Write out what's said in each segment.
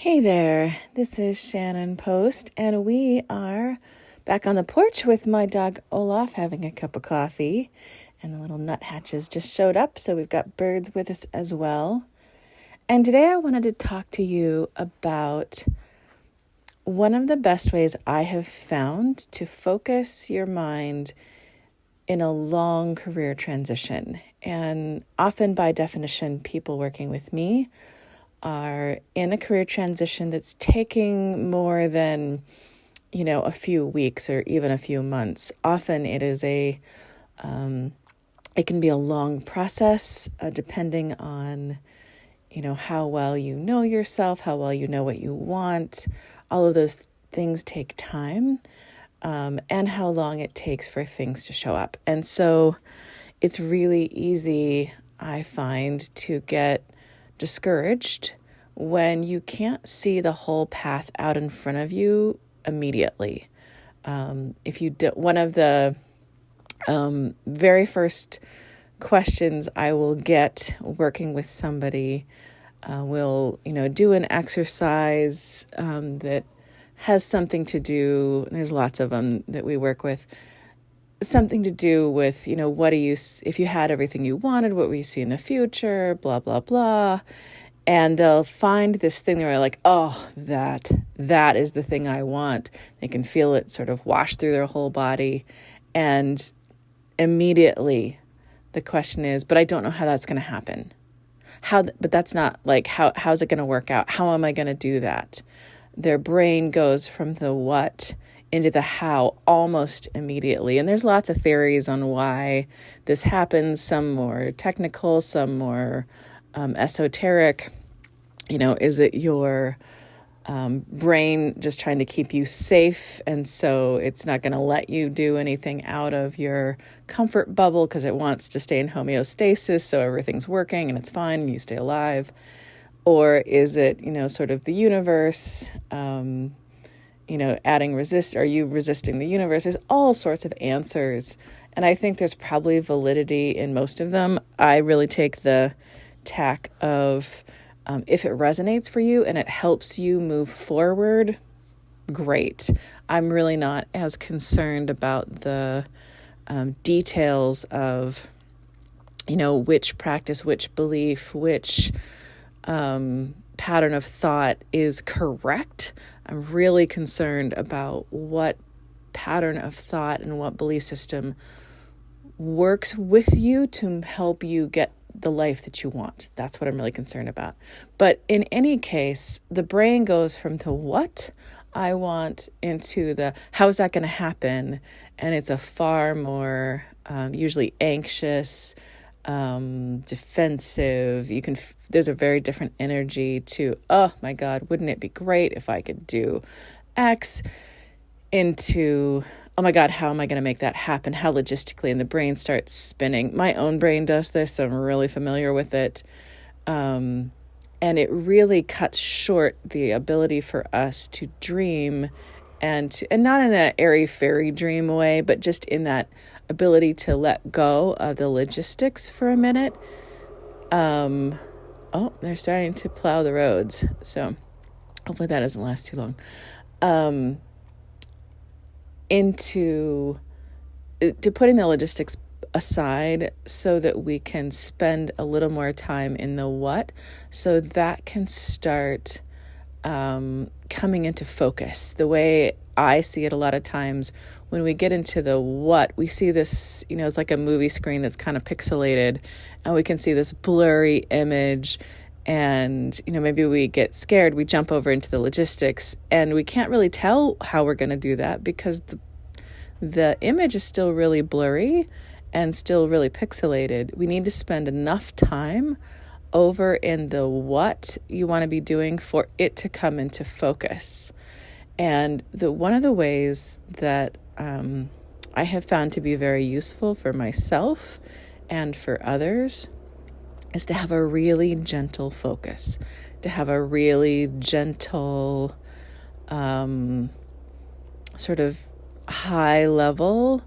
Hey there, this is Shannon Post, and we are back on the porch with my dog Olaf having a cup of coffee, and the little nuthatches just showed up, so we've got birds with us as well. And today I wanted to talk to you about one of the best ways I have found to focus your mind in a long career transition. And often by definition, people working with me are in a career transition that's taking more than, a few weeks or even a few months. Often it is it can be a long process, depending on, how well you know yourself, how well you know what you want. All of those things take time, and how long it takes for things to show up. And so it's really easy, I find, to get discouraged when you can't see the whole path out in front of you immediately. If you do, one of the very first questions I will get working with somebody, will do an exercise that has something to do. There's lots of them that we work with. Something to do with, what do you, if you had everything you wanted, what will you see in the future, blah, blah, blah. And they'll find this thing where they're like, oh, that is the thing I want. They can feel it sort of wash through their whole body. And immediately the question is, but I don't know how that's going to happen. But that's not like, how's it going to work out? How am I going to do that? Their brain goes from the what into the how almost immediately. And there's lots of theories on why this happens, some more technical, some more esoteric. Is it your brain just trying to keep you safe, and so it's not going to let you do anything out of your comfort bubble because it wants to stay in homeostasis, so everything's working and it's fine and you stay alive? Or is it, sort of the universe, adding are you resisting the universe? There's all sorts of answers. And I think there's probably validity in most of them. I really take the tack of, if it resonates for you and it helps you move forward, great. I'm really not as concerned about the details of, which practice, which belief, which pattern of thought is correct. I'm really concerned about what pattern of thought and what belief system works with you to help you get the life that you want. That's what I'm really concerned about. But in any case, the brain goes from the what I want into the how is that going to happen? And it's a far more usually anxious, defensive. There's a very different energy to, oh my God, wouldn't it be great if I could do X, into, oh my God, how am I going to make that happen? How logistically? And the brain starts spinning. My own brain does this, so I'm really familiar with it. And it really cuts short the ability for us to dream, and not in an airy-fairy dream way, but just in that ability to let go of the logistics for a minute. They're starting to plow the roads, so hopefully that doesn't last too long. To putting the logistics aside so that we can spend a little more time in the what, so that can start coming into focus. The way I see it a lot of times, when we get into the what, we see this, it's like a movie screen that's kind of pixelated, and we can see this blurry image, and, maybe we get scared, we jump over into the logistics, and we can't really tell how we're going to do that because the image is still really blurry and still really pixelated. We need to spend enough time over in the what you want to be doing for it to come into focus. And one of the ways that I have found to be very useful for myself and for others is to have a really gentle focus, to have a really gentle, sort of high level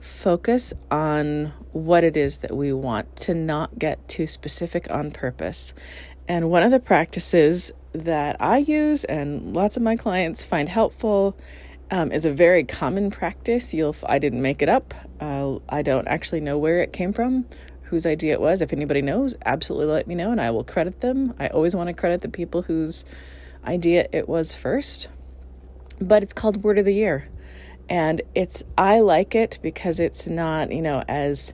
focus on what it is that we want, to not get too specific on purpose. And one of the practices that I use and lots of my clients find helpful, is a very common practice. I didn't make it up. I don't actually know where it came from, whose idea it was. If anybody knows, absolutely let me know and I will credit them. I always want to credit the people whose idea it was first. But it's called Word of the Year. And I like it because it's not, as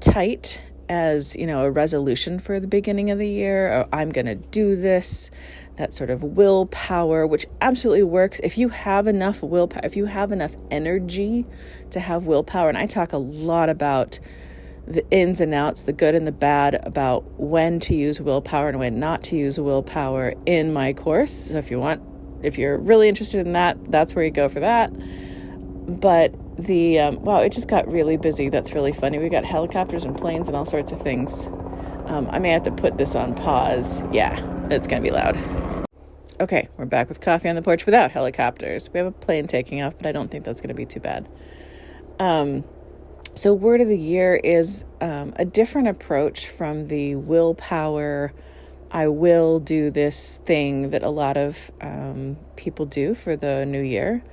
tight as, a resolution for the beginning of the year, or I'm going to do this, that sort of willpower, which absolutely works. If you have enough willpower, if you have enough energy to have willpower, and I talk a lot about the ins and outs, the good and the bad, about when to use willpower and when not to use willpower in my course. So if you're really interested in that, that's where you go for that. But wow, it just got really busy. That's really funny. We got helicopters and planes and all sorts of things. I may have to put this on pause. Yeah, it's going to be loud. Okay, we're back with coffee on the porch without helicopters. We have a plane taking off, but I don't think that's going to be too bad. So Word of the Year is a different approach from the willpower, I will do this thing that a lot of people do for the new year.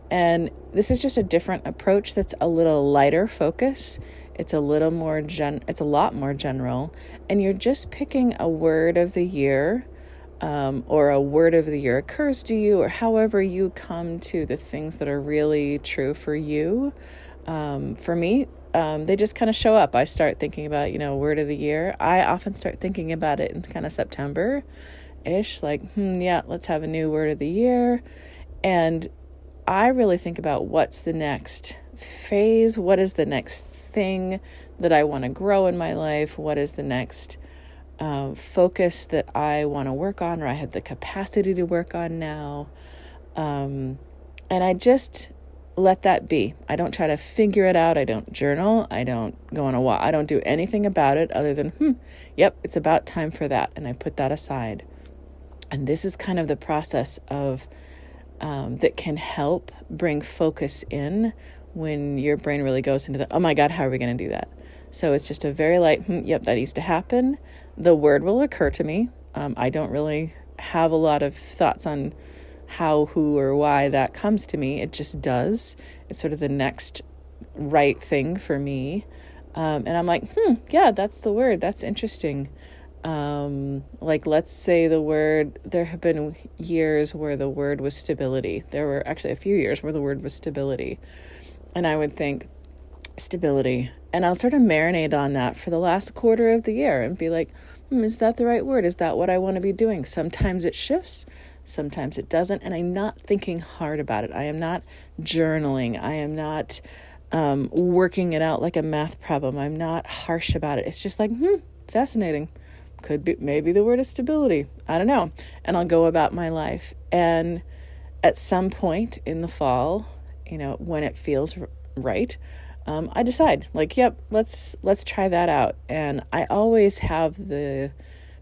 And this is just a different approach that's a little lighter focus. It's a little more it's a lot more general. And you're just picking a word of the year, or a word of the year occurs to you, or however you come to the things that are really true for you. For me, they just kind of show up. I start thinking about, word of the year. I often start thinking about it in kind of September-ish, like, yeah, let's have a new word of the year. And I really think about what's the next phase, what is the next thing that I want to grow in my life, what is the next focus that I want to work on, or I have the capacity to work on now. And I just let that be. I don't try to figure it out. I don't journal. I don't go on a walk. I don't do anything about it other than, yep, it's about time for that. And I put that aside. And this is kind of the process of that can help bring focus in when your brain really goes into oh my God, how are we going to do that? So it's just a very light, yep, that needs to happen. The word will occur to me. I don't really have a lot of thoughts on how, who, or why that comes to me. It just does. It's sort of the next right thing for me. And I'm like, yeah, that's the word. That's interesting. Like, let's say there have been years where the word was stability. There were actually a few years where the word was stability. And I would think, stability. And I'll sort of marinate on that for the last quarter of the year and be like, is that the right word? Is that what I want to be doing? Sometimes it shifts, sometimes it doesn't. And I'm not thinking hard about it. I am not journaling. I am not working it out like a math problem. I'm not harsh about it. It's just like, fascinating. Could be, maybe the word is stability. I don't know. And I'll go about my life. And at some point in the fall, when it feels right, I decide, like, yep, let's try that out. And I always have the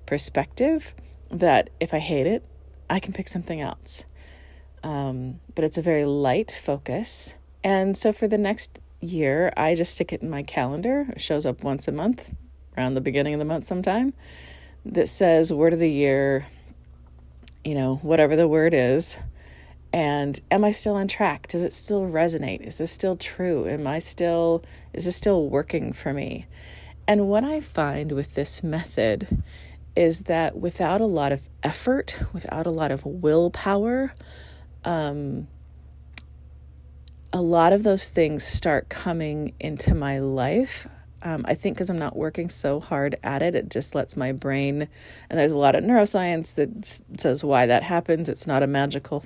perspective that if I hate it, I can pick something else. But it's a very light focus. And so for the next year, I just stick it in my calendar. It shows up once a month, around the beginning of the month sometime, that says word of the year, whatever the word is. And am I still on track? Does it still resonate? Is this still true? Is this still working for me? And what I find with this method is that without a lot of effort, without a lot of willpower, a lot of those things start coming into my life. I think because I'm not working so hard at it, it just lets my brain, and there's a lot of neuroscience that says why that happens. It's not a magical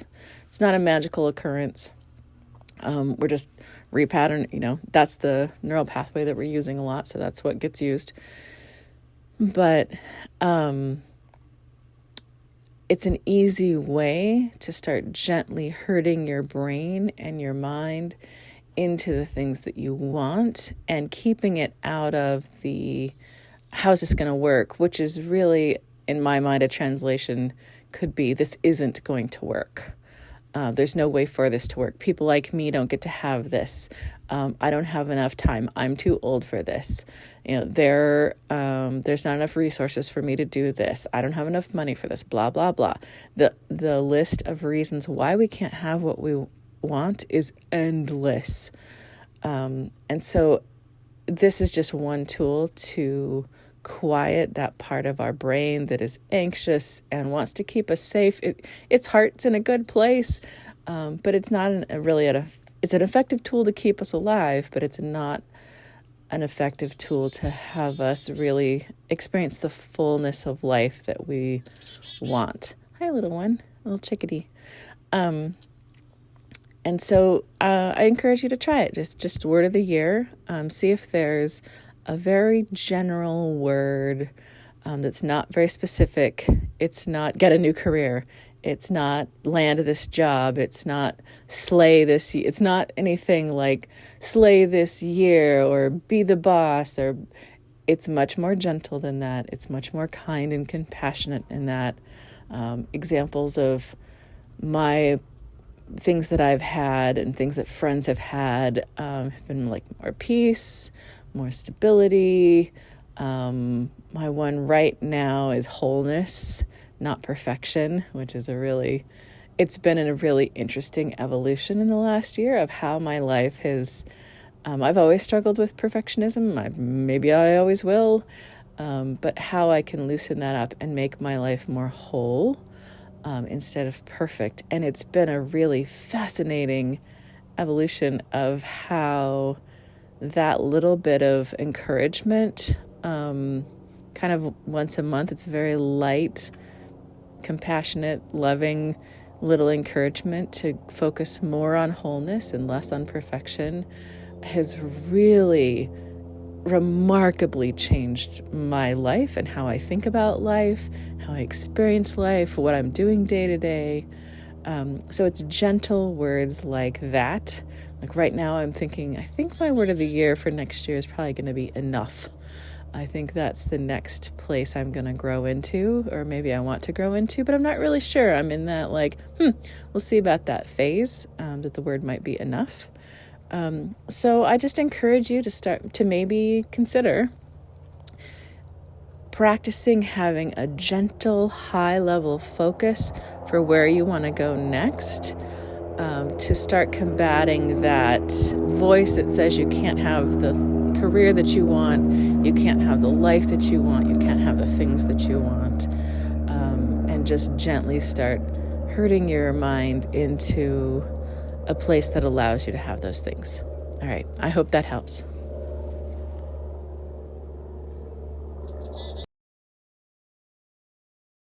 occurrence. We're just repattern, that's the neural pathway that we're using a lot. So that's what gets used. But it's an easy way to start gently herding your brain and your mind into the things that you want and keeping it out of the how's this going to work, which is really, in my mind, a translation could be this isn't going to work. There's no way for this to work. People like me don't get to have this. I don't have enough time. I'm too old for this. There's not enough resources for me to do this. I don't have enough money for this. Blah blah blah. The list of reasons why we can't have what we want is endless. And so this is just one tool to quiet that part of our brain that is anxious and wants to keep us safe. Its heart's in a good place, but it's not it's an effective tool to keep us alive, but it's not an effective tool to have us really experience the fullness of life that we want. Hi, little one, little chickadee. And so I encourage you to try it. Just word of the year. See if there's a very general word that's not very specific. It's not get a new career. It's not land this job. It's not slay this. It's not anything like slay this year or be the boss. Or it's much more gentle than that. It's much more kind and compassionate in that. Examples of my things that I've had and things that friends have had have been like more peace, more stability. My one right now is wholeness, not perfection, which is it's been a really interesting evolution in the last year of how my life has, I've always struggled with perfectionism. Maybe I always will, but how I can loosen that up and make my life more whole instead of perfect. And it's been a really fascinating evolution of how that little bit of encouragement, kind of once a month, it's very light, compassionate, loving little encouragement to focus more on wholeness and less on perfection, has really remarkably changed my life and how I think about life, how I experience life, what I'm doing day to day. So it's gentle words like that. Like right now I'm thinking, I think my word of the year for next year is probably going to be enough. I think that's the next place I'm going to grow into, or maybe I want to grow into, but I'm not really sure. I'm in that we'll see about that phase, that the word might be enough. So I just encourage you to start to maybe consider practicing having a gentle, high-level focus for where you want to go next, to start combating that voice that says you can't have the career that you want, you can't have the life that you want, you can't have the things that you want, and just gently start herding your mind into a place that allows you to have those things. All right, I hope that helps.